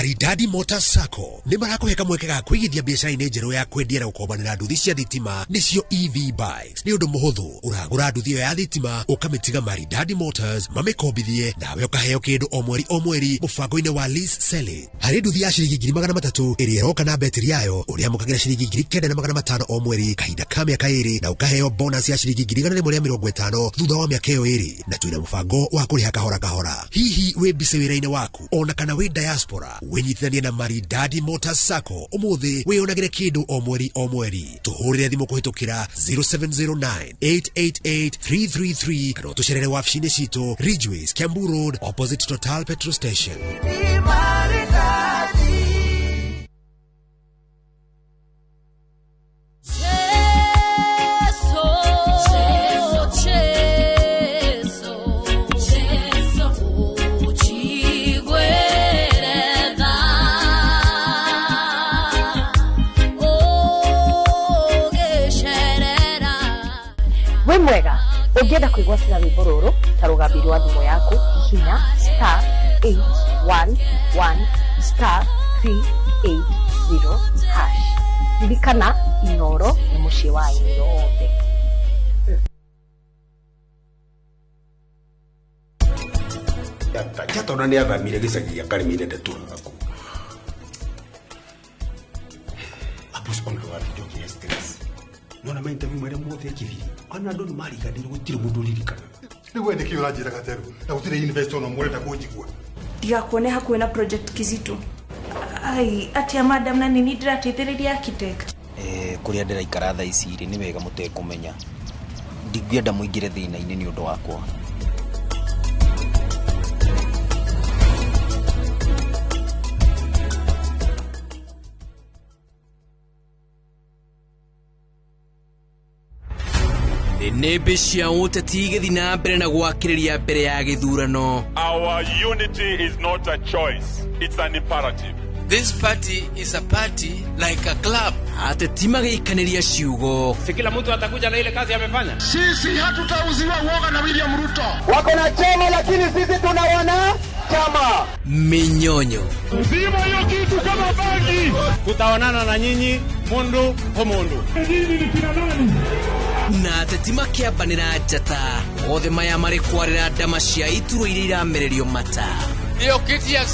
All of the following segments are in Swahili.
Maridadi Motors Sacco nĩ marakuheka mweke ga kwigithia biacara-inĩ njerũ ya kwendia na gũkombanĩra nduthi cia thitima nĩcio EV bikes. Nĩ ũndũ mũhũthũ, ũragũra nduthi ĩyo ya thitima ũkamĩtiga Maridadi Motors mamĩkombithie, nawe ũkaheo kĩndũ o mweri mũbango-inĩ wa lease sell it. Harĩ nduthi ya ciringi 300,000 ĩrĩa ĩroka na betiri yayo ũrĩamũkagĩra ciringi 9,500 o mweri kahinda ka mĩaka 2 na ũkaheo bonus ya ciringi 150 thutha wa mĩaka ĩyo 2 na twĩna mũbango wa kũrĩha kahora kahora. Hihi wĩ mbica wĩra-inĩ waku ona kana wĩ diaspora, wĩnyitithanie na Maridadi Motors Sacco ũmũthĩ wĩyonagĩre kĩndũ o mweri. Tũhũrĩre thimũ kũhĩtũkĩra 0709-888-333 kana ũtũcerere wabici-inĩ citũ Ridgeways, Kiambu Road, opposite Total Petrol Station. Mwega, ũngĩenda kũigua rwĩmbo rũrũ ta rũgambiri wa thimũ yaku, hihinya *811*380#. Ririkana Inooro nĩ mũciĩ wa aini othe. Yatona nĩ athamire gĩcagi gĩa Karimire ndatũraga kuo. Apostle wa video stress. Nona mainterview mwere mothe kivili. Ana ndo marigandire gutire mundu ririkana. Niwe ndiki urajira Gateru. Na gutire investor no mureta kujigwa. Ndiakone hakuwe na project Kizito. Ai, ati madam na nini ndiratethereria architect. Kuria ndiraikara tha ici ri ni wega mutekumenya. Ndigwenda muingire thina-ini ni undu wakwa. Nebe cia ũteti igĩthi na mbere na gwakĩrĩria mbere ya gĩthurano. Our unity is not a choice, it's an imperative. This party is a party like a club. Ateti magĩikanĩria ciugo. Si kila mtu atakuja na ile kazi amefanya. Sisi hatutauziwa uoga na William Ruto. Wako na chama lakini sisi tunawana chama. Minyonyo. Uzima hiyo kitu kama bangi. Tutaonana na nyinyi mundu kwa mundu. Nyinyi ni kina nani? Na ateti makĩambanĩra njata othe maya marĩ kwarĩra ndama cia iturwa iria iramererio mata. Hiyo kiti ya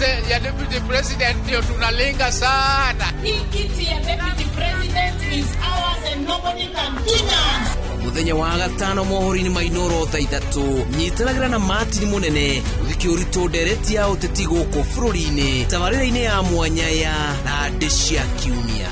deputy president ndio tunalenga sana. Hii kiti ya deputy president is ours and nobody can touch us. Muthenya wa gatano mohoro-inĩ ma Inooro thaa 3 nyitanagĩra na Martin Munene gũthikia ũritũ ndereti ya ũteti gũkũ bũrũri-inĩ tabarĩra-inĩ ya mwanya ya Ndĩ cia Kiumia.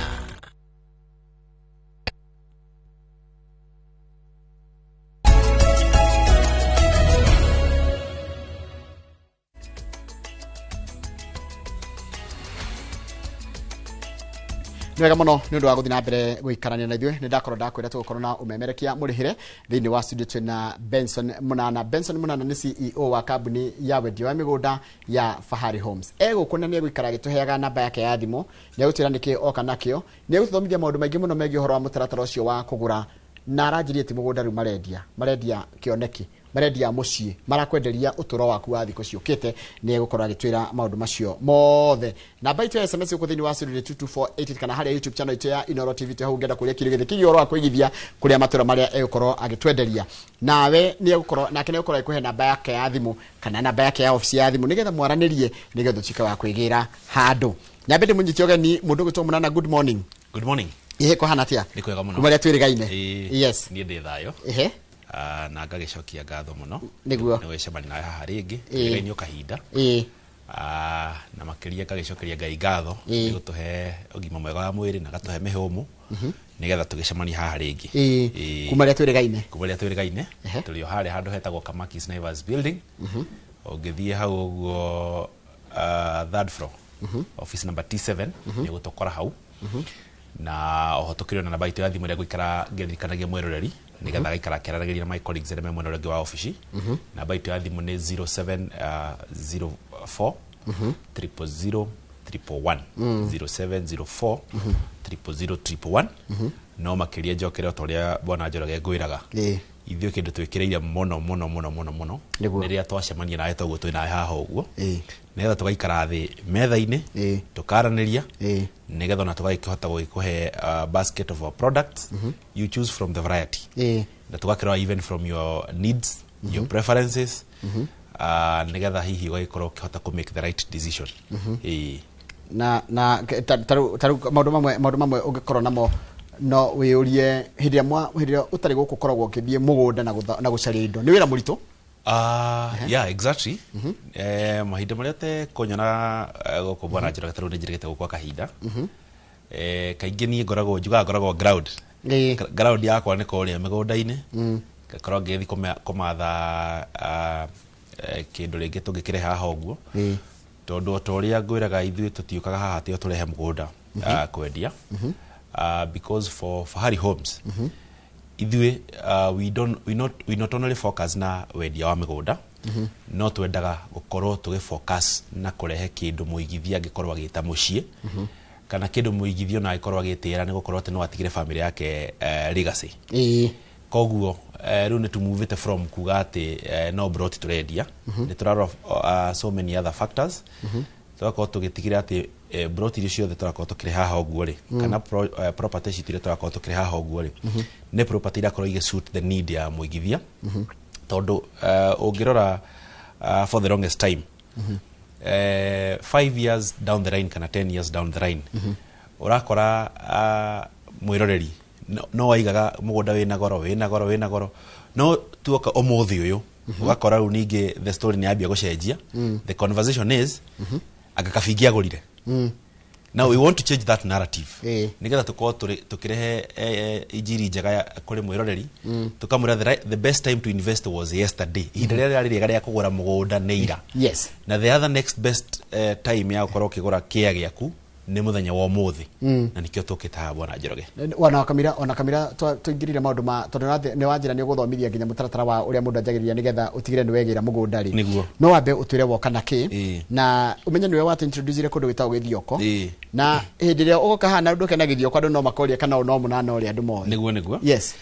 Nĩwega mũno nĩ ũndũ wa gũthiĩ na mbere gũikarania na ithuĩ. Nĩ ndakorwo ndakwĩra tũgũkorwo na ũmemerekia mũrĩhĩre thĩinĩ wa studio twĩna Benson Munana. Benson Munana nĩ CEO wa kambuni ya wendia wa mĩgũnda ya Fahari Homes. Egũkũ na nĩ egũikara agĩtũheaga namba yake ya thimũ, nĩ egũtwĩra nĩkĩ oka nakĩo, nĩ egũtũthomithia maũndũ maingĩ mũno megiĩ ũhoro wa mũtaratara ũcio wa kũgũra na aranjirie ti mũgũnda rĩu marendia kĩoneki, marendia mũciĩ, marakwenderia ũtũro waku wa thikũ ciũkĩte. Nĩ egũkorwo agĩtwĩra maũndũ macio mothe. Namba itu ya SMS uko thĩinĩ wa 22488 kana harĩa YouTube channel itu ya Inooro TV tu hau ngenda kũrĩa kĩrĩ gĩthiki ũhoro wa kũigithia kũrĩa matũra marĩa egũkorwo agĩtwenderia. Nawe nĩ egũkorwo nake nĩ egũkorwo akũhe namba yake ya thimũ kana namba yake ya ofisi ya thimũ nĩgetha mwaranĩrie nĩgetha ũtuĩke wa kwĩgĩra handũ. Nyambe ndĩmũnyitie ũgeni mũndũ gwĩtwo Munana. Good morning. Good morning. Ihe kwa hana tia? Nĩ kwega mũno. Kumaria twĩrĩgaine. Yes. Niĩ ndĩ thayũ. Ehe. Na ngagĩcokia ngatho mũno. Nĩguo. Nĩ wecemani na haha rĩngĩ. Twĩrĩgaine kahinda. Na makĩria ngagĩcokeria Ngai ngatho nĩ gũtũhe ũgima mwega wa mwĩrĩ na gatũhe mĩhũmũ nĩgetha tũgĩcemania haha rĩngĩ. Kumaria twĩrĩgaine. Kumaria twĩrĩgaine. Tũrĩ o harĩa handũ hetagwo Kamakis Naivas Building. Ũngĩthiĩ hau ũguo third floor. Office number T7 nĩ gũtũkora hau. Na oho tukĩrĩ na namba itu ya thimũ ĩrĩa ngũikara ngĩririkanagia mweroreri nĩgetha agaikara akĩaranagĩria na my colleagues arĩa me mwena ũngĩ wa ofici. Namba itu ya thimũ nĩ 0704 000 111 0704 000 111. No makĩria njokere o ũrĩa Bwana Njoroge ngwĩraga ithio kindu twikireire mono niria twacemania nawe toguo twina haha uguo nigetha tugaikara thi metha-ini tukaraniria nigetha na tugakihota gukikuhe basket of our products you choose from the variety na tugakira even from your needs your preferences nigetha hihi ugagikorwo ukihota ku make the right decision na taru maundu mamwe ungikorwo namo no wiurie hiria utari guku koragwo ukithie mugunda na gucaria indo ni wira murito yeah exactly mahinda maria te kunyona guku bwana njira taru njirigite gukwa kahinda kaingi ni ngoragwo ground yakwa ni kuria migunda-ini ngakorwo ngithi kumatha kindu ringi tungikire haha uguo tondu toria ngwiraga ithui tutiukaga haha tio turehe mugunda kwendia because for Harry Homes ithui we not only focus na wendia wa migunda no twendaga gukorwo tugifocus na kurehe kindu muigithia ngikorwo agita mucii kana kindu muigithio na agikorwo agitira ni gukorwo ati no atigire family yake legacy koguo riu ni to move it from kuga ati no brought to redia ni turaro so many other factors turakorwo tugitigire ati brought irio ciothe turakorwo tukire haha uguo ri kana property citire turakorwo tukire haha uguo ri ni property irakorwo ige suit the need ya muigithia tondu ungirora for the longest time 5 years down the line kana 10 years down the line urakora mwiroreri no waigaga mugunda wina goro no tuoka omuthi uyu ugakora ru ningi the story ni ambia gucenjia the conversation is agakafingia agurire now we want to change that narrative nigetha tukorwo tukirehe injiri njega kuri mwiroreri tukamura the best time to invest was yesterday ihinda riria riega ria kugura mugunda ni ira na the other next best time ya gukorwo ukigura kia giaku ni muthenya wa umuthi na nikio tukita bwana Njoroge ona kamira tuingirire maundu ma tondu ni wanjira ni guthomithia nginya mutaratara wa uria mundu anjagiriria nigetha utigire ni wegira mugunda ri no wambe utwire woka na ki na umenye niwe wa introduce kundu witagwo Githioko na hindi ria ugoka hana ndu kena Githioko andu no makoria kana no munana uri andu mo niguo yes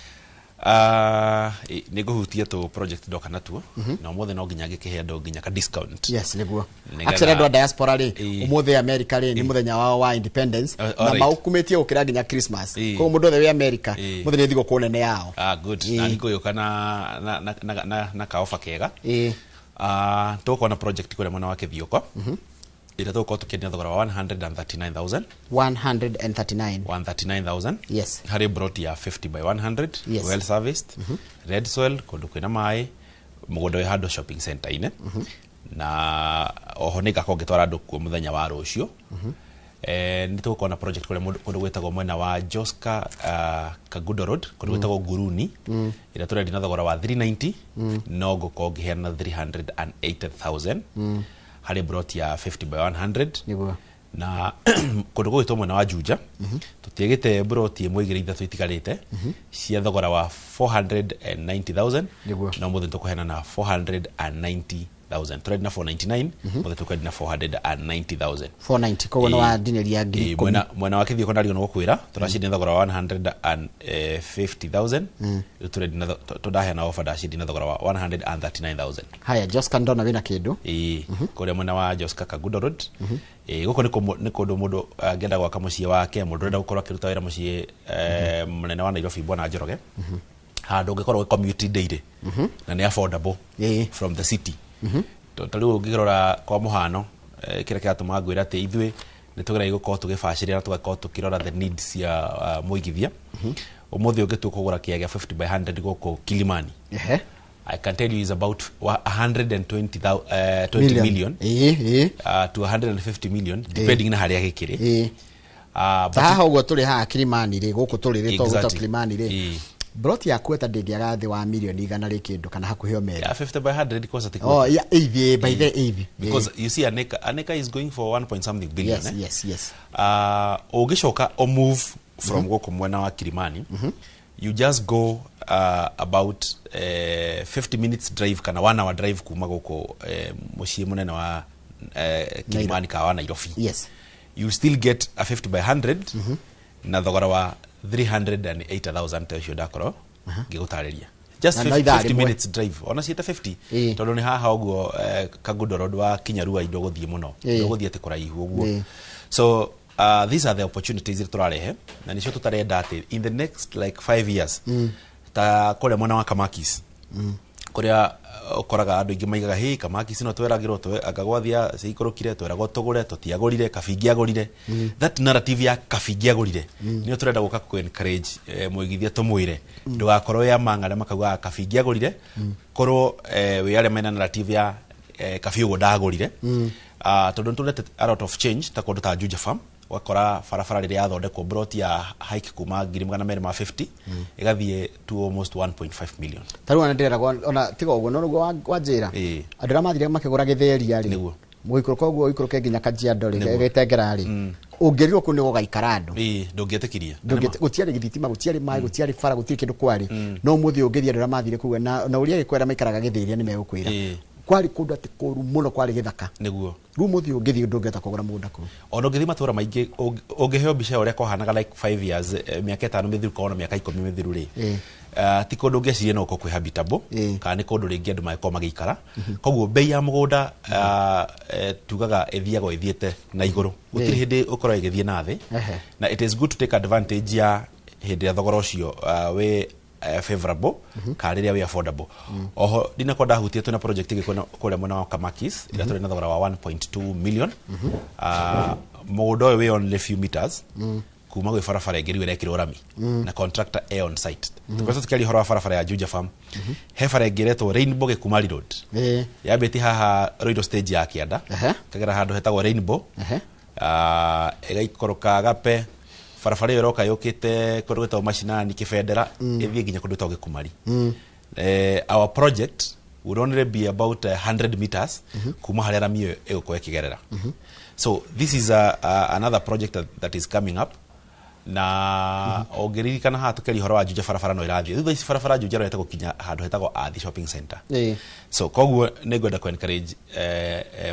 niguhutia to project doka natuo na umothe no nginya ngikihe andu nginya ka discount yes niguo actually andu diaspora ri umothe America ri ni muthenya wao wa independence na maukumetie ukira nginya Christmas ko mundu othe we America muthenya thigo kunene yao good na niko yoka na ka offer kega toko na project kule mwana wake Githioko ira toko tukiendia thogora wa 139,000 yes Harry brought ya 50 by 100 well serviced red soil kundu kwina mai mugunda we hando shopping center ine na oho nika kongitwara andu ku muthenya wa rucio ni toko na project kule kundu gwetagwo mwena wa Joska Kagudo Road kundu gwetagwo Guruni ira turendi na thogora wa 390 no gukongiheana 380,000 Harry brought ya 50 by 100 na kundu gwitwo mwena wa Juja tutigite brought imwe igire ithatu itigarite cia thogora wa 490,000 na muthe tukuhena na 490,000 trade na 499 muthe tukwenda na 490,000 490 kwa wa dineri ya ngiri mwena wa Githioko ndari no kwira turashidi thogora wa 150,000 trade na tudahe na offer dashidi na thogora wa 139,000 haya Joska ndona wina kindu kule mwena wa Joska Kagudo Road guko ni kundu mundu ngenda gwaka mucie wake mundu renda gukorwo akiruta wira mucie munene wa Nairobi bwana Njoroge handu ngikorwo community daily na ni affordable from the city tariu ungirora kwa muhano kira kia tumagwira ati ithui ni tugira igukorwo tugibacirira tugakorwo tukirora the needs ya muigithia umuthi ungitu kugura kia 50 by 100 guko Kilimani I can tell you is about 120 million to 150 million depending na haria gikiri haha ugo turi ha Kilimani ri guku turi ri to Kilimani ri brought ya kweta ndingiaga thi wa million igana ri kindu kana hakuhio meri 50 by 100 because at by the because you see Aneka is going for 1 point something billion yes ugishoka o move from guku mwena wa Kilimani you just go about 50 minutes drive kana 1 hour drive kuma guku mucie munene wa Kilimani ka wa Nairobi you still get a 50 by 100 na thogora wa 380,000 tesho dakoro ngigutariria just 50 minutes drive ona ciita 50 tondu ni haha uguo Kagundo Road wa Kinyarua indo guthie muno indo guthie te kuraihu uguo so these are the opportunities that turarehe na nicio tutarenda ati in the next like 5 years ta kore mwana wa Kamakis kuria ukoraga andu ingi maigaga hey Kamakis no tweragirwo akagwathia ciikurukire tweragwo tugure tutiagurire kabingi agurire that narrative ya kabingi agurire ni turenda guka ku encourage muigithia tumwire ndugakorwo ya mang'are makauga kabingi agurire korwo we yale mena narrative ya kabiugo ndagurire tondu turete a lot of change ta kondu ta Juja Farm wakora farafara riri yathondekwo brought ya hike kuma 250 igathie to almost 1.5 million taru anadera ona tiga ugo no rugo wanjira andira mathire makigura githeri ari niguo muikuruka uguo ikuruke nginya Kajiado ri getengera ari ungerirwo ku ni gugaikarando ndungietekiria gutiari githitima gutiari mai gutiari fara gutiri kindu kwari no muthi ungeria andira mathire kuwe na uria gikwera maikaraga githeri ni megukwira kwari kundu ati kuru muno kwari githaka niguo ru muthi ungethi ndungeta kugura munda ku ono ngethi matura maingi ungeheo bica uria kohanaga like 5 years miaka 5 mithiru kona miaka 10 mithiru ri ti kundu ngecirie no kwi habitable kana ni kundu ringi andu maiko magikara koguo bei ya mugunda tugaga ethiago ethiete na iguru gutiri hindi ukora igithie na thi na it is good to take advantage ya hindi ya thogora ucio we favorable kariria we affordable oho dina kwenda hutie tuna project igi kule mwana wa Kamakis ila tuli na thogora wa 1.2 million mugunda we only few meters kuma gwe farafara ngiri wera kiro rami na contractor a on site tukosa tukali horo farafara ya Juja Farm he fara ngireto Rainbow Kumari Road ya beti haha Roido stage ya kianda kagera handu hetagwo Rainbow igaikoroka gape farafara yoroka yokite kurugeta mashinani kifedera ethie ginya kundu toge Kumari our project would only be about 100 meters kuma haria rami egukwe kigerera so this is another project that is coming up na ogeriri kana ha tukeli horo wa Juja farafara no irathie thutha ici farafara Juja rete gukinya handu hetagwo Athi shopping center so koguo negwenda ku encourage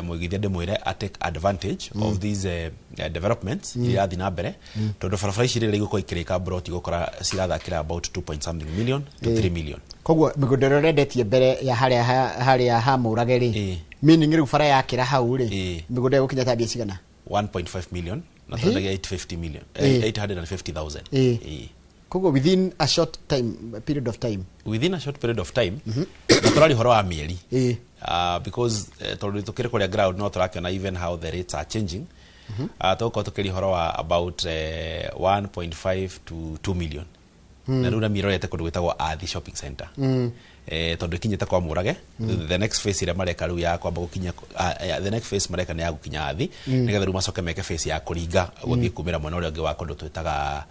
muigithia ndimwire take advantage of these developments irathi na mbere tondu farafara ici riri guko ikirika brought gukora cirathakira about 2.something million to 3 million koguo migundero rendetie mbere ya haria ha murageri meaning ri fara yakira hau ri migundero gukinya tabia cigana 1.5 million na tonda 850 million 850,000 kogo within a short period of time naturally horo wa mieri because tondu tukire kuria ground no turakena even how the rates are changing toko tukiri horo wa about 1.5 to 2 million na rura miro yete kundu gwitagwo Athi shopping center tondu kinyete kwa murage the next phase ira mareka ru ya kwamba gukinya the next phase mareka ni ya gukinya Athi nigetha ru macoke meke phase ya kuringa guthie kumira mwena uria ungi wa kundu twitaga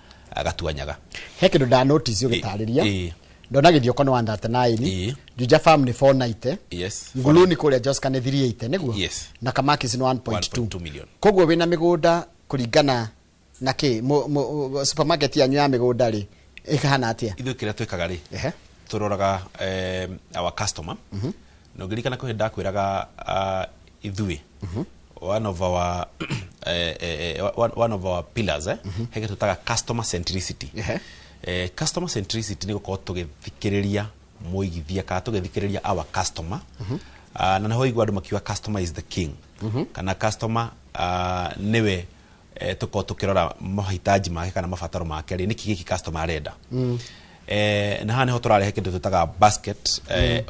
Gatuanyaga he kindu da notice ugitariria ndona githio kono 139 Juja Farm ni 490 Nguluni kuria Joska ni 380 niguo na Kamakis ni 1.2 million koguo wina migunda kuringana na ki supermarket yanyu ya migunda ri ikahana atia ithu kira twikaga ri turoraga our customer no ngirikana ko henda kwiraga ithui one of our pillars hege tutaga customer centricity customer centricity ni gukorwo tugithikiriria muigithia ka tugithikiriria our customer na naho igwa andu makiwa customer is the king kana customer niwe tuko tukirora mahitaji make kana mabataro make ri niki giki customer arenda na hane ho turarehe kindu tutaga basket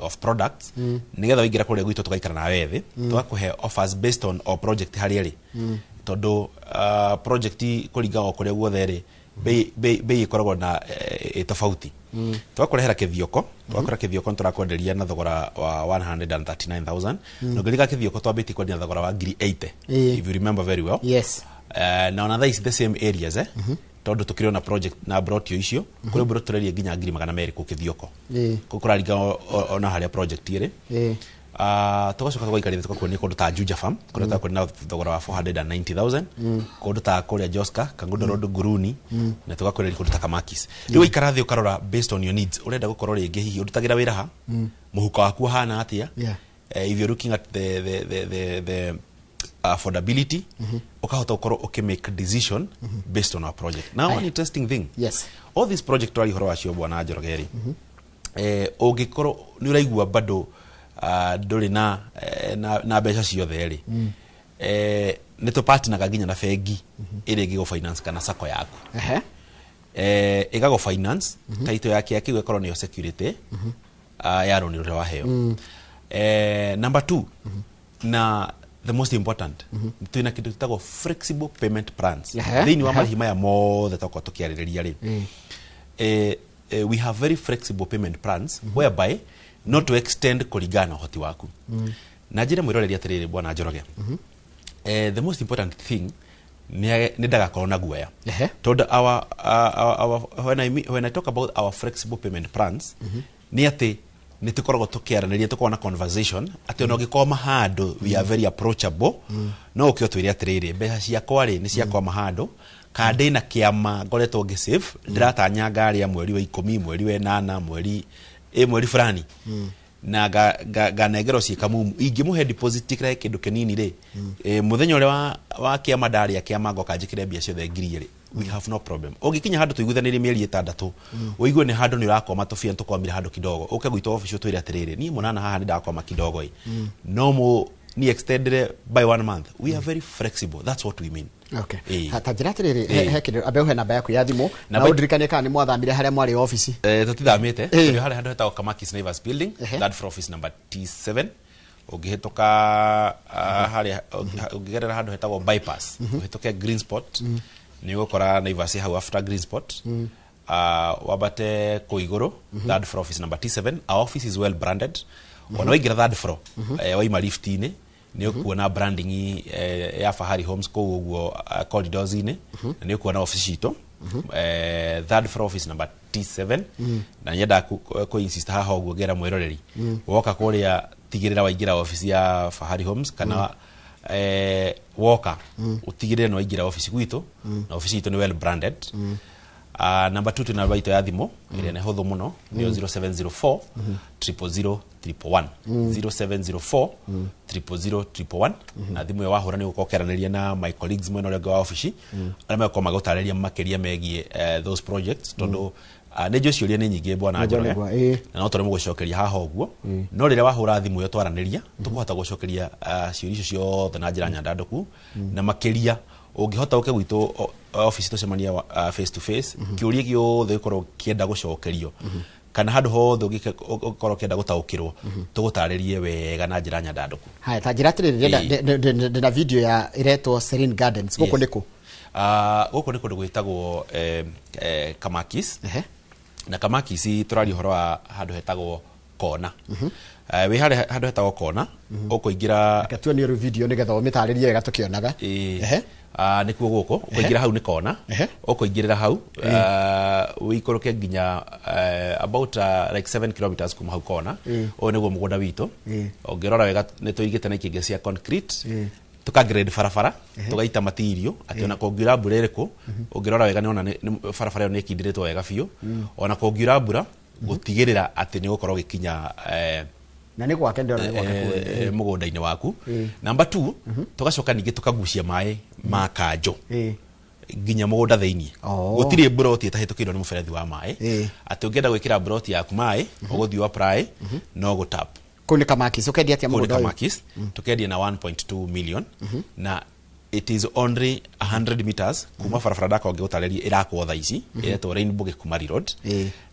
of products nigetha wingira kuria gwitu tugaikara na wethi tugakuhe offers based on our project hari ri tondu project kuringa kuria guothe ri bei ikoragwo na tofauti tugakurehera kithioko turakwenderia na thogora wa 139,000 no ngirika kithioko twambiti kwendia na thogora wa 80,000 if you remember very well na on other is the same areas tondu tukirio na project na brought you icio kuri brought tureria ginya 200,000 ku kithioko kukuraringa ona haria project ire tugacoka tugaikarithia tugakuonia kundu ta Juja Farm kundu ta kwenda thogora wa 490,000 kundu ta kuria Joska Kagundo Road Nguruni na tugakuonia kundu ta Kamakis riu ikarathi ukarora based on your needs urenda gukorwo ringi hihi urutagira wira ha muhuko waku hana atia if you're looking at the affordability ukahota ukoro make decision based on our project now one interesting thing all this project wali horo acio bwana Njorogeri Ũngĩkorwo nĩ ũraigua bado ndũrĩ na mbeca ciothe rĩ nĩ tũpartinaga nginya na bengi ĩrĩa ĩngĩgo finance kana sacco yaku ĩgago finance taito yake akiuga korwo nĩyo security ya rũni rũrĩa waheo. Number 2 na the most important twina kindu kitagwo flexible payment plans thĩinĩ wa marĩhi maya mothe toko tũkĩarĩrĩria rĩ we have very flexible payment plans whereby not to extend kũringana na ũhoti waku na njĩra mwĩroreria atĩrĩrĩ bwana Njoroge the most important thing nĩ ndagakorwo na guoya tondũ when I talk about our flexible payment plans nĩ atĩ nĩ tũkoragwo tũkĩaranĩria tũkorwo na conversation atĩ ona ũngĩkoma handũ we are very approachable no ũkĩo twĩre atĩrĩrĩ mbeca ciakwa rĩ nĩ ciakoma handũ ka ndĩna kĩama ngoretwo ngĩsave ndĩratanya ngaria mweri wa 10 mweri wa 8 mweri fulani na ganegero ciĩka mumu ingĩmũhe deposit kĩrĩa kĩndũ kĩnini rĩ mũthenya ũrĩa wa kĩama ndaria kĩama ngoka njĩkĩre mbia ciothe ngiri rĩ we have no problem. Ũngĩkinya handũ tũiguithanĩrie mĩeri 6 ũigue nĩ handũ nĩ ũrakoma tũbia tũkomire handũ kidogo ũke gwitũ office twĩre atĩrĩrĩ niĩ mũnana haha nĩ ndakoma kidogo no ni extended by 1 month. We are very flexible. That's what we mean. Okay. Tajira atĩrĩrĩ he kĩndũ abe ũhe namba yaku ya thimũ na ũndirikanie kana nĩ mwathamire harĩa mwarĩ office. Tũtithamĩte tũrĩ harĩa handũ hetagwo Kamakis Naivas Building that for office number T7 ũngĩhĩtũka harĩa ũngĩgerera handũ hetagwo bypass ũhĩtũke Green Spot nĩ ũgũkora Naivas hau after Green Spot wabate kũigũrũ that for office number T7. Our office is well branded. Ona waingĩra third floor waima lift-inĩ nĩ ũkuona branding ya Fahari Homes kũu ũguo corridors-inĩ na nĩ ũkuona office citũ third floor office number T7 na nyenda ku insist haha ũguo ngera mwĩroreri woka kũrĩa tigĩrĩra waingĩra office ya Fahari Homes kana woka utigĩrĩre no waingĩra office gwitũ na office itũ nĩ well branded. Number 2 tuna baito ya thimo ile ne hotho muno ni 0704 000 111 0704 000 na thimo ya wahura ni gukokeranĩria na my colleagues mwena ũrĩa wa office arĩa meko magũtarĩria makĩria megie those projects tondu nĩ njo ciũria nĩ nyingĩ bwana Njoroge na no tũrĩ mũgũcokeria haha ũguo no rĩrĩa wahura thimo yo twaranĩria tũkũhota gũcokeria ciũria icio ciothe na njĩra nyandandũku na makĩria ũngĩhota ũke gwitũ office tũcemania face to face kĩũria gĩothe gĩkorwo kĩenda gũcokerio kana handũ hothe ũngĩkorwo kĩenda gũtaũkĩrwo tũgũtarĩrie wega na njĩra nyandandũku. Haya tajira atĩrĩrĩ ndĩna video ya iretwo Serene Gardens gũkũ nĩkũ? Gũkũ nĩ kũndũ gwĩtagwo Kamakis na Kamakis tũrari ũhoro wa handũ hetagwo Kona. We handũ hetagwo Kona ũkũingĩra gatuonio video nĩgetha ũmĩtarĩrie wega tũkĩonaga nĩkuo gũkũ ũkũingĩra hau nĩ Kona ũkũingĩrĩra hau ũikũrũke nginya about like 7 kilometers kuma hau Kona ũyũ nĩguo mũgũnda witũ ũngĩrora wega nĩ tũigĩte na ikĩngĩ cia concrete tukagrade barabara tugaita material ati ona kũngiura mbura ĩrĩkũ ũngĩrora wega nĩ ona barabara ĩyo nĩ ĩkindĩrĩtwo wega biũ ona kũngiura mbura gũtigĩrĩra atĩ nĩ gũkorwo gĩkinya na nĩ gwake ndĩona nĩ gwake mũgũnda-inĩ waku. Number 2 tugacoka ningĩ tukagucia maĩ ma kanjo nginya mũgũnda thĩinĩ gũtirĩ broti ĩtahĩtũkĩirwo nĩ mũberethi wa maĩ atĩ ũngĩenda gwĩkĩra broti yaku maĩ ũgũthiĩ apply no gũtap kũu nĩ Kamakis ũkendia atĩa mũgũnda ũyũ? Kamakis tukendia na 1.2 million na it is only 100 meters kuma barabara ndaka ũngĩgũtarĩria ĩrakwo thaa ici ĩretwo Rainbow Kumari Road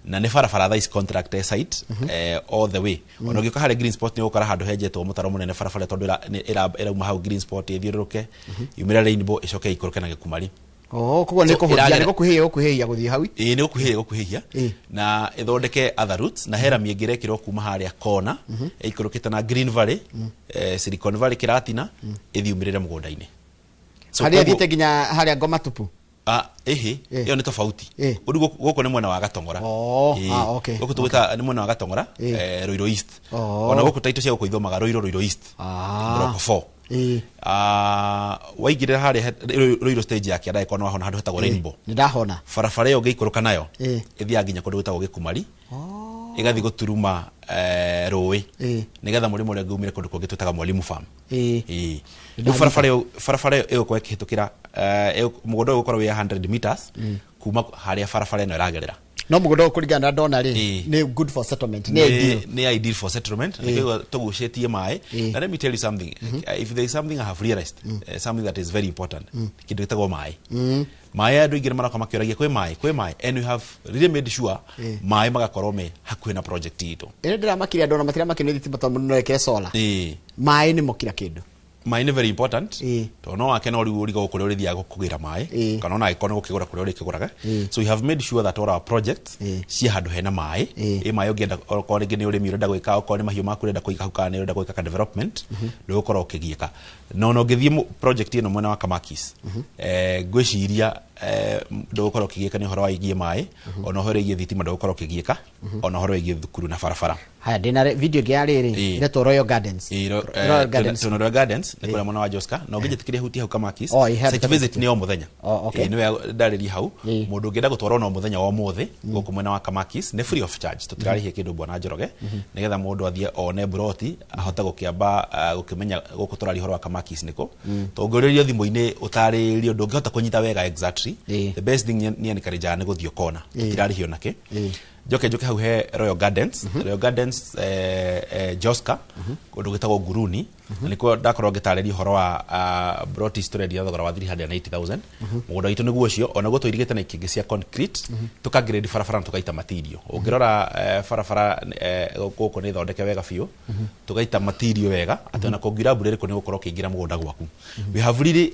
na nĩ barabara thaa ici contract site all the way ona ũngĩũka harĩa Green Spot nĩ ũgũkora handũ henjetwo mũtaro mũnene barabara tondũ ĩrauma hau Green Spot ĩthiũrũrũke yumĩra Rainbow ĩcoke ikũrũke na Gĩkumari. Koguo nĩ gũkuhĩhia gũthiĩ hau nĩ gũkuhĩhia na ĩthondeke other routes na hera mĩengĩ ĩrekĩrwo kuma harĩa Kona ĩikũrũkĩte na Green Valley Silicon Valley Kĩratina ĩthiumĩrĩre mũgũnda-inĩ harĩa thiĩte nginya harĩa Ngoma Tupu. Iyo nĩ tofauti gũkũ nĩ mwena wa Gatongora gũkũ tũgĩta nĩ mwena wa Gatongora Roiro East ona gũkũ taito cia gũkũithomaga Roiro East block 4 waingĩrĩra harĩa Roiro stage ya kĩanda ĩkorwo wahona handũ hetagwo Rainbow nĩ ndahona barabara ĩyo ũngĩikũrũka nayo ĩthiaga nginya kũndũ gwĩtagwo Gĩkumari ĩgathiĩ gũturuma rũĩ nĩgetha mũrĩmo ũrĩa ngumire kũndũ kũngĩ twĩtaga Mwalimu Farm. Barabara ĩyo ĩgũkorwo ĩkĩhĩtũkĩra mũgũnda ũyũ ũgũkorwo wĩ 100 meters kuma harĩa barabara ĩno ĩragerera no mugodo kuringana ndona ri ni good for settlement ni ideal for settlement niko tugucetie mai na let me tell you something if there is something I have realized something that is very important kindu gitagwo mai mai andu ingire maraka makioragia kwi mai and we have really made sure mai magakorwo me hakuhi na project ito ene ndira makiri andona matira makini thitima to muno reke solar mai ni mokira kindu mai ni very important to no akena uri uri go kuri thia kugira mai kana na ikono gukigura kuri uri kiguraga so we have made sure that all our projects ci handu hena mai mai ogenda ko ringi ni uri mi urenda gwika ko ni mahiu maku urenda kuika hukana ni urenda gwika ka development ndu gukora ukigieka no ngithie project ino mwena wa Kamakis gwiciria ndu gukora ukigieka ni horo wa igie mai ona horo igie thitima ndu gukora ukigieka ona horo igie thukuru na barabara haya dina video gya riri reto Royal Gardens Royal Gardens ni kule mwana wa Joska no ngijitikiria huti hau Kamakis site visit ni o muthenya niwe ndariri hau mundu ngenda gutwara no muthenya wa muthi guku mwena wa Kamakis ni free of charge tutirarihia kindu bwana Njoroge nigetha mundu athie one broti ahota gukiamba gukimenya guku turari horo wa Kamakis niko tongoririo thimu-ini utaririo ndungihota kunyita wega exactly the best thing ni encourage ni guthio kona tutirarihio nake joke hau he Royal Gardens Royal Gardens Joska kundu gitagwo Nguruni niko ndakorwo ngitariria horo wa brought history ya thogora wa 380,000 mugondo itu niguo cio ona guo tuirigite na ikingi cia concrete tukagrade barabara tukaita material ungirora barabara guku ni thondeke wega biu tukaita material wega atona kungira mbura riko ni gukorwo kingira mugonda gwaku we have really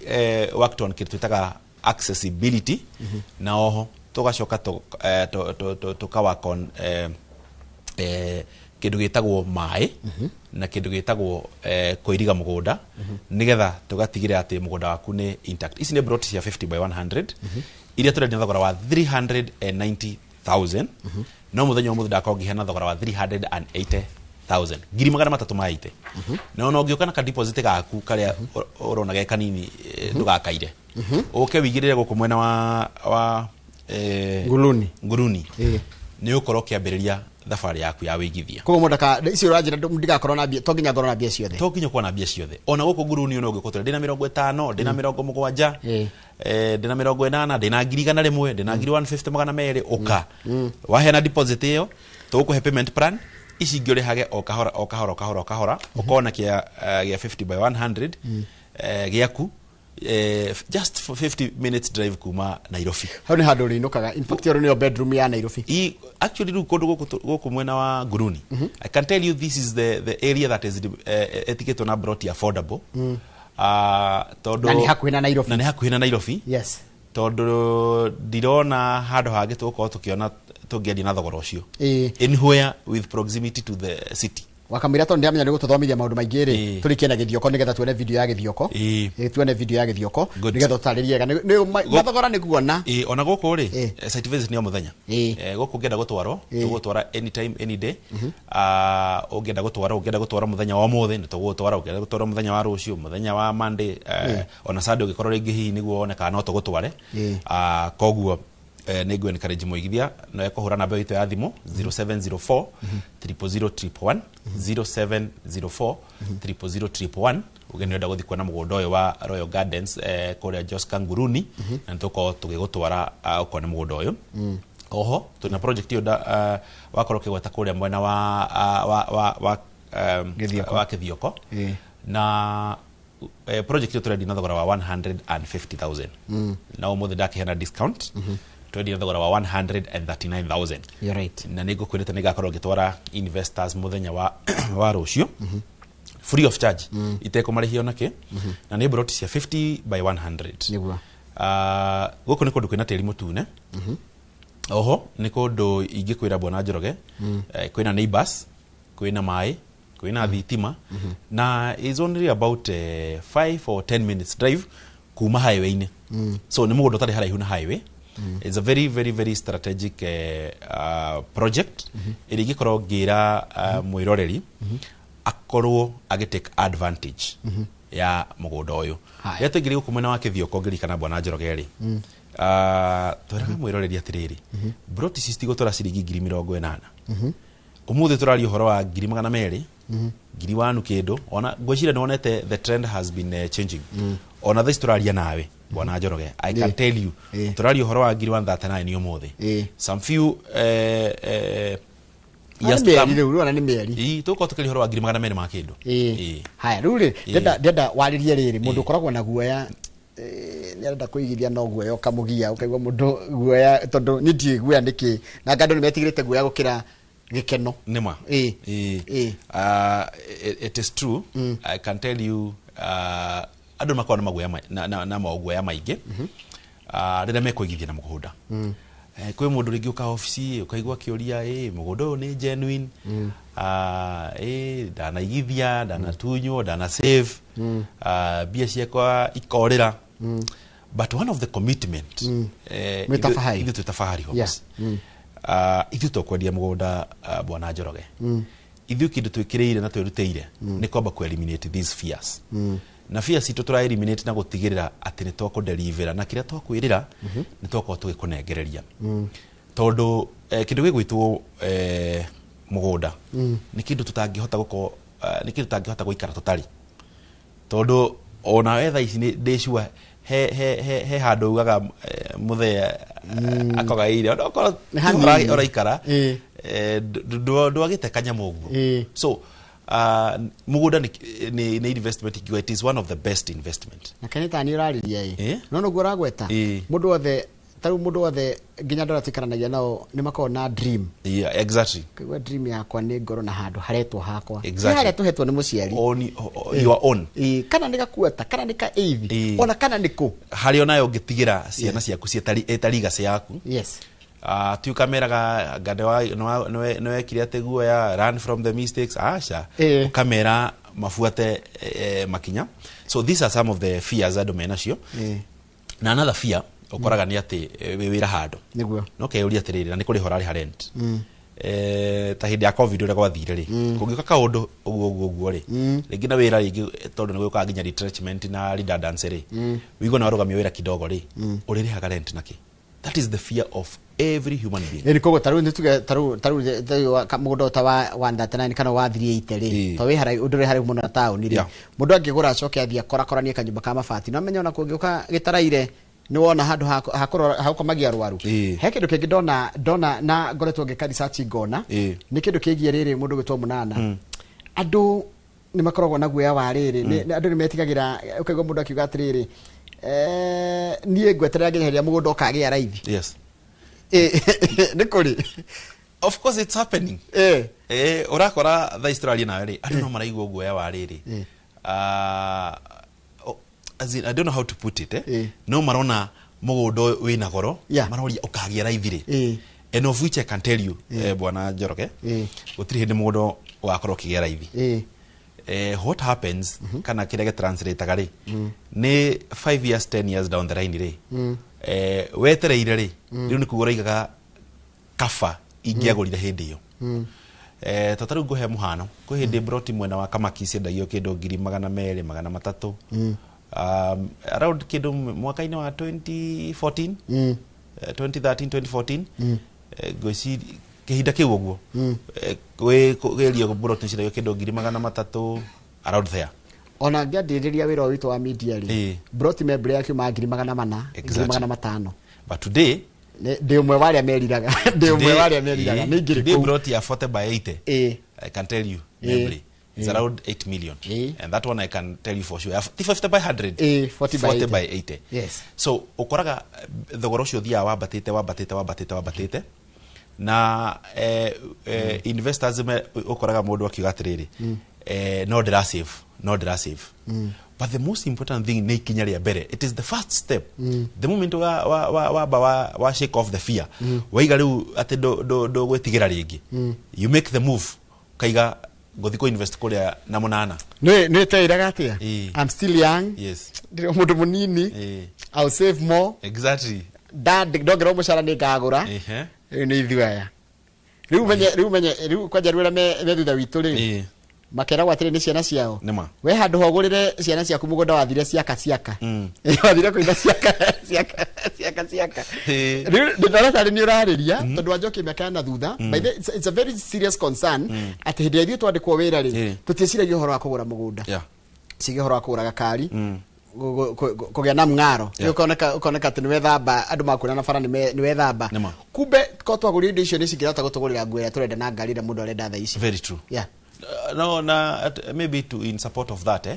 worked on kitu twitaga accessibility na oho tugacoka tukawa con kindu gitagwo mai na kindu gitagwo kuiriga mugunda nigetha tugatigire ati mugunda waku ni intact ici ni brought cia 50 by 100 iria turendia thogora wa 390,000 no muthenya umuthu ndakorwo ngihena thogora wa 380,000 ngiri magana matatu maite no ngioka na ka deposit gaku karia urona ge kanini ndugakaire uke wigirire guku mwena wa Nguruni ni ukorwo kiambiriria thabari yaku ya wigithia koguo mundaka icio urajira ndigakorwo na bia to nginya ngorwo na bia ciothe to nginya kwa na bia ciothe ona guku Nguruni no ngikutura ndina 50 ndina 70 ndina 80 ndina 100 ndina 150 uka wahena deposit iyo tukuhe payment plan ici ngiore hage o kahora ukona kia 50 by 100 giaku just for 50 minutes drive kuma Nairobi. How ni hado rinukaga in fact you're in your bedroom ya Nairobi. Actually do kodo go mwena wa Nguruni. I can tell you this is the area that is etiquette on brought affordable. Todo nani hakuhina Nairobi. Yes. Todo dirona hado hage tuko tukiona tugiadi na thogora ucio. Anywhere with proximity to the city. Wakamira to ndiamenya ni gututhomithia maundu maingiri turikie na githioko nigetha tuone video ya githioko tuone video ya githioko nigetha tutaririe ni mathogora ni kuona ona guku ri site visit ni o muthenya guku ngenda gutwaro tugutwara anytime any day ungenda gutwara muthenya wa muthi nitugutwara ungenda gutwara muthenya wa rucio muthenya wa Monday ona Sunday ugikorwo ringi hihi niguo oneka no tugutware koguo nego encourage moigithia no ekuhura namba itu ya thimu 0704 00011 0704 00011 ugenenda guthi kuona mugondo uyu wa Royal Gardens kuria Joska Nguruni na ntuko tugigutwara ukone mugondo uyu oho tuna project yo wakoroke gweta kuria mwena wa Kithioko na project yo turendi na thogora wa 150,000 na umuthi ndakihena discount twendi na thogora wa 139,000. You're right. Na nigo kwirite nigakorwo gitwara investors muthenya wa rucio free of charge iteko marihio nake na ni brought cia 50 by 100 niguo guko ni kundu kwina tiri mutune oho ni kundu ingikwira bwana Njoroge kwina neighbors kwina mai kwina thitima na is only about 5 or 10 minutes drive kuma highway ni so ni mugondo tari haraihu na highway. It's a very very very strategic project irigikorwo ngira mwiroreri akorwo agitake advantage ya mugondo uyu yeto ngiri gukumena wa Kithioko ngiri kana bwana Njoroge ri tweraga mwiroreri atiriri broti sisti gutora ciringi 80,000 umuthi turari uhoro wa 200 ngiri wanu kindu ona ngwicira ni wonete the trend has been changing ona this turaria nawe bwana Njoroge I can tell you turari uhoro wa 139 ni umuthi some few yes riu ona ni mieri tuko tukiri horo wa 200 ma kindu haya riu ndenda waririe riri mundu koragwo na guoya nenda kuigithia no guoya ukamugia ukaigwa mundu guoya tondu niti guoya niki na ngando ni metigirite guoya gukira gikeno nima it is true I can tell you andu makona maguoya na maguoya maingi rira mekuigithia na mugunda kwe mundu ringi uka ofisi ukaigwa kiuria mugunda ni genuine ndanaigithia ndanatunywo ndana save bia ciakwa ikorera but one of the commitment ithu tutafahari hobs ithu tokwendia mugunda bwana Njoroge ithu kindu twikirire na twirutire ni kwamba ku eliminate these fears na fears itu tura eliminate na gutigirira ati ni twako deliver na kiria twakwirira ni twako tugikunengereria tondu kindu gigwitwo mugunda ni kindu tutangihota guko ni kindu tutangihota guikara tutari tondu ona wetha ici ni ndicua he handu ugaga muthea akogaire ona okoro oraikara ndwagite kanyamu uguo so mugunda ni investment ikiwa it is one of the best investment na kanita ni urariria no guo ragweta mundu othe taru mundu othe nginya ndora tikaranagia nao ni makona dream exactly kwa dream yakwa ni ngoro na handu haretwo hakwa exactly haretwo hetwo ni muciari your own kana nika kuota kana nika eithi ona kana niko hari ona yo ngitigira ciana ciaku cietariga ciaku yes tu kamera gade wa no wekire ateguo ya run from the mistakes asha kamera mafuate makinya so these are some of the fears that domenacio na another fear ukoraga ni ati wira handu niguo no keuria atiriri na ni kuri horari rent ta hindi ya covid ure gwathire ri kungika kaundu uguo ri ringi na wira ringi tondu ni gwika nginya retrenchment na redundancy ri wigo na warugamia wira kidogo ri uriri haga rent naki that is the fear of every human being ni kogo taru nituge taru mugunda ta wa 139 kana wa 38 ri to wi harai undure hari muno na town ri mundu angigura acoke athia korakorania kanyumba ka mabati no menye ona kungiuka gitaraire ni wona handu hakomagia rwaru he kindu kingi ndona na ngoretwo ngika research ngona ni kindu kigie riri mundu gwitwo Munana andu ni makoragwo na guoya wa riri andu ni metigagira ukaigwa mundu akiuga atiriri nie ngweterera nginya mugunda ukagia raithi yes ni kuri of course it's happening urakora the Australia na riri andu no maraigwa guoya wa riri as in, I don't know how to put it no marona mugunda wina goro maroria ukagia raithi and of which I can tell you bwana Njoroge gutiri hindi mugunda wakoro kigia raithi what happens kana kirege translate gari ni 5 years 10 years down the line ri wetereire ri riu ni kugura igaga kafa ingiagurire hindi iyo tataru nguhe muhano ku hindi broti mwena wa Kamakisi ndagio kindu 200 300 around kidu mwaka-ini wa 2014 2013 2014 gosi kehinda kiu uguo kwegeria broti cira kindu 300 around there ona ngiandiriria wira witu wa media ri broti membre yake ma 400 500 but today ndio mwe wale ameriraga ni ngiri ku broti ya 40 by 80 I can tell you membre it's around 8 million and that one I can tell you for sure 50 by 100 40 by 80 yes so ukoraga thogoro cio thia wabatite na investors ukoraga mundu akiuga atiriri no dra save but the most important thing ni kinya ria mbere it is the first step the moment wa shake off the fear waiga riu ati do gwetigira ringi you make the move kaiga gothiko invest kuria na Munana no tairaga atia I'm still young yes ndio mundu munini I'll save more exactly dad ndogero mucara ni ngagura ni ithuaya riu menye kwa jaruira me thutha witu ri makera gwatire ni ciana ciao Nima. we handu hogurire ciana ciaku mugunda wathire ciaka wathire kuitha ciaka ndora tari ni urariria tondu anjoke miaka na thutha by the it's a very serious concern ati hindi ithu twandikwo wira ri tuticiria horo wa kugura mugunda cige horo wa kugura gakari kugea na mngaro ukoneka ati niwe thamba andu makuna na bara niwe thamba kumbe ko twagurire indo icio ni cingirata gutugurira nguo turenda na ngari ira mundu arenda tha ici. Very true. No, maybe in support of that,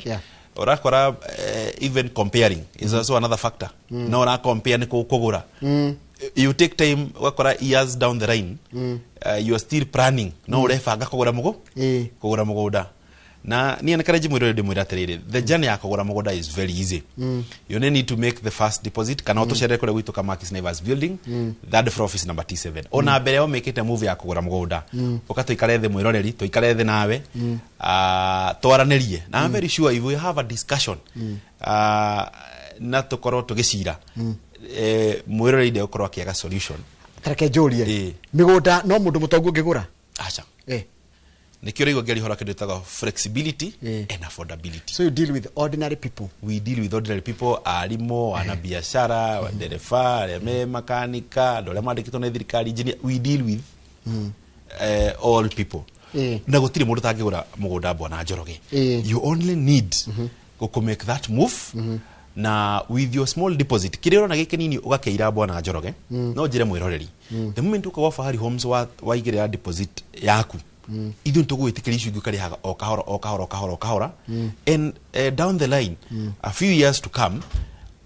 Orakora, even comparing is also another factor. No, na compare ni kugura. You take time, wakora years down the line, you are still planning. No, urefanga kugura mugoda. Na ni encourage mwiro de mwira terere. The journey ya kugura mugoda is very easy. You only need to make the first deposit. Kana auto share kule wito kama Marquis Naivas building. That for office number T7. Ona mbere yo make it a move ya kugura mugoda. Okato ikalethe mwiro reri, to ikalethe nawe. Twaranĩrie. Na I'm very sure if we have a discussion, na tukoro tugicira. Mwiro reri de okoro akiaga solution. Tareke jolie. Migoda no mundu mutongu ngigura. Acha. Nikio rigo gari hora kindu taga flexibility and affordability. So you deal with ordinary people. We deal with ordinary people, alimo, ana biashara, waderefa, mekanika, dole mandikito na thirikari engineer. We deal with all people. Na gutire mundu tangigura mugunda bwana Njoroge. You only need to make that move. Na with your small deposit kirero na gike nini ugakeira bwana Njoroge no njire mwiroreri the moment ukawa Fahari Homes waigire deposit yaku idun to gwitikira icu igukari haga okahora and down the line a few years to come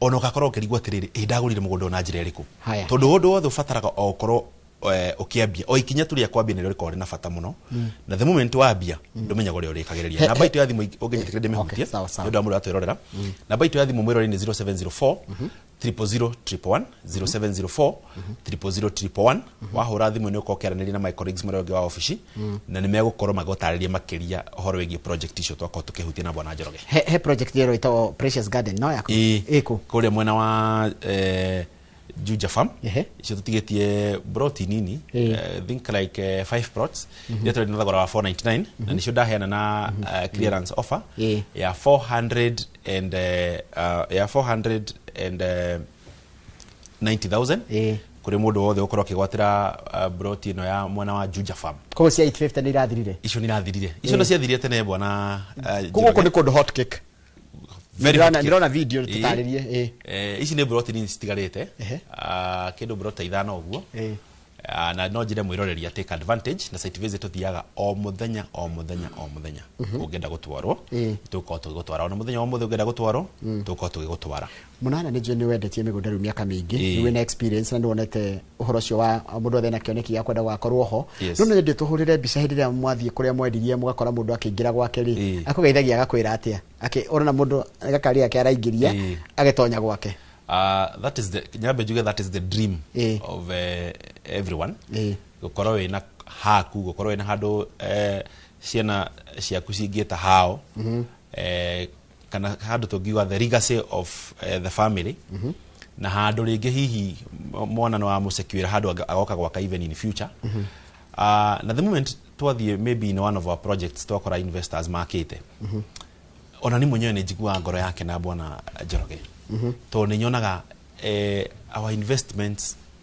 ono gakoro kerigwa tiriri ndagurire mugondo na njire riku tondu wondo wothe ufataraga okoro okiambia o ikinya turi akwambia nero rikori na fata muno na the moment wambia ndumenya gore uri kagereria na baito ya thimu ungenyitire ndemehutia ndio amuru atwerorera na baito ya thimu mwirori ni 0704 00011 0704 00011 wahura thimu ni ukokeranĩria na my colleagues mwirori wa office na nimegukorwo magotariria makiria horo wegi project icio twako tukihutia na bwana Njoroge he project yero itawo Precious Garden no yako iko kule mwena wa Juja Farm. Icio tutigetie broti nini. Think like 5 plots. Yetu ni thagora wa 499 na nicio ndaheana na clearance offer ya 490,000 kuri mundu wothe ukorwo kigwatira broti no ya mwena wa Juja Farm. Ko cia 850 ni irathirire. Icio ni irathirire. Icio no ciathirire tene bwana. Kuko ni kondo hot cake. Ndirona video tutaririe ici ni broti ni citigarite kindu brota ithano uguo na no njire mwiroreri take advantage na site visit tuthiaga o muthenya ungenda gutwarwo tuko tugutwara o muthenya o muthe ungenda gutwarwo tuko tugutwara munana ni jeni wendetie migunda ru miaka mingi ni wena experience na ndonete uhoro cio wa mundu othe na kioneki ya kwenda gwakorwo ho no ndi tuhurire mbica hindi ya mwathie kuria mwendirie mugakora mundu akiingira gwake ri akugeithagia agakwira atia orona mundu agakari yake araingiria agetonya gwake. That is that is the dream of everyone. Gukorwo wina haku, gukorwo wina handu ciana ciaku cingieta hao kana handu tungiuga the legacy of the family na handu ringi hihi mwana no amusecure handu agoka gwaka even in future. Na the moment twathie maybe in one of our projects twakora investors markete ona ni mwenyewe nejigua ngoro yake na bwana Njoroge to ni nyonaga our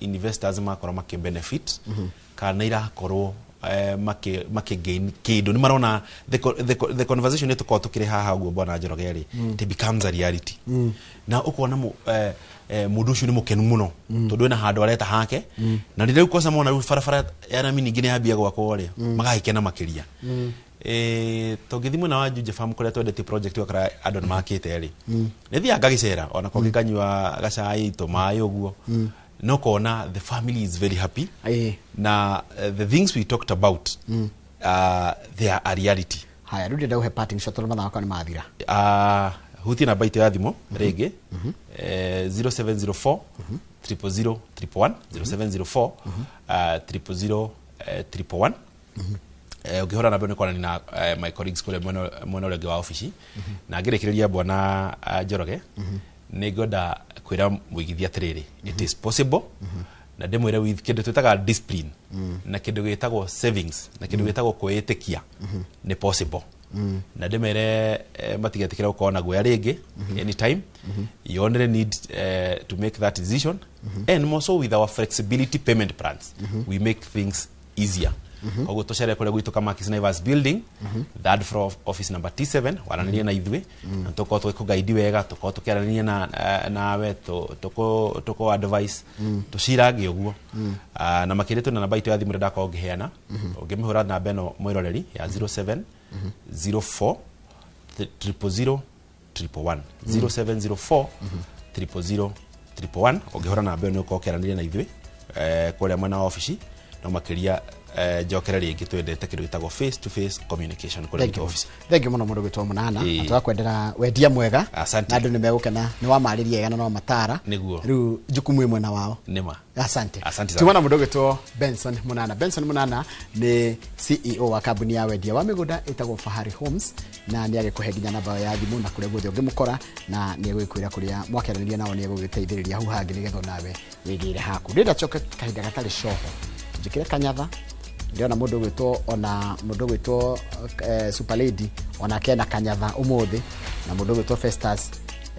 investors makora make benefit kana irakorwo make gain kido ni marona the conversation yetu kwa tukire haha guo bwana Njoroge ri it becomes a reality na ukona mundu ucio ni mukenu muno tondu na handu areta hake na ndire ukosa mona farafara yana mini ngine yambia gwako ri magahikena makiria togithimwe na waju je farm kuria twendete project wakara adon market eri nithia ngagicera ona ko gikanywa gacai to mayo guo no kona the family is very happy na the things we talked about they are a reality. Haya rudi ndio parting shot na mathako ni mathira huti na baito ya thimo rege 0704 000 111 0704 000 ukihora na beno kwa na my colleagues kule mwana ule wa office na ngirekereria bwana Njoroge nigoda kwira mwigithia tiriri it is possible na demwira with kindu twitaga discipline na kindu gitagwo savings na kindu gitagwo kuitekia ni possible na ndemere matigetikira ukona gwe ringi anytime you only need to make that decision and also with our flexibility payment plans we make things easier koguo tuchere kule gwitu kama Naivas building third floor of office number T7 waranania na ithwe na tuko guide wega tuko tukiarania nawe tuko advice tucirange uguo na makiritu na namba itu ya thimu ndako ngiheana ungimihura namba eno mwiroreri ya 07 04 000 111 0704 000 111 ungihura namba eno uko kiarania na ithwe kule mwana wa office no makiria jokera ringi twendete kindu gitagwo face to face communication kule office. Thank you muno mundu gwitwo Munana twakwendera wendia mwega na andu nimegukena ni wa mariria yega na no matara riu jukumu imwe na wao nima asante tumana mundu gwitwo Benson Munana ni CEO wa kambuni ya wendia wa migunda itagwo Fahari Homes na ni agikuhe ginya namba ya thimu na kule guthio ngimukora na ni egwikwira kuria mwakeraniria nao ni egugiteithiriria hu hangi nigetho nawe wigire haku ndenda choke kahinda gatari shoho njikire kanyatha ndio na mundu gwitwo ona mundu gwitwo super lady ona kena kanyatha umuthi na mundu gwitwo Festus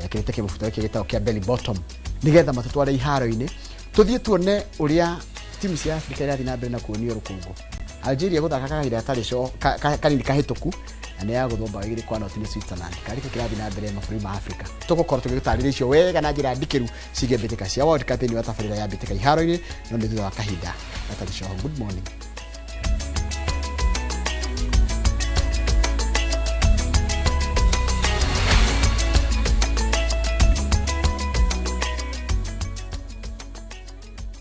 kirite kimufuta kigitao kia belly bottom nigetha matutware iharo-ini tuthie tuone uria timu cia Africa irathi na mbere na kuonio rukungu Algeria guthaka kahinda gatari sho kanini kahituku na ni ya guthomba wigiri kwa notini Switzerland karike kirathi na mbere mabũrũri ma Africa tugukorwo tugitarĩria icio wega na njĩra ndikĩru ciige mbĩtĩka cia World Cup ni watabarĩra ya mbĩtĩka iharo-ini no nĩ thutha wa kahinda gatari sho. Good morning.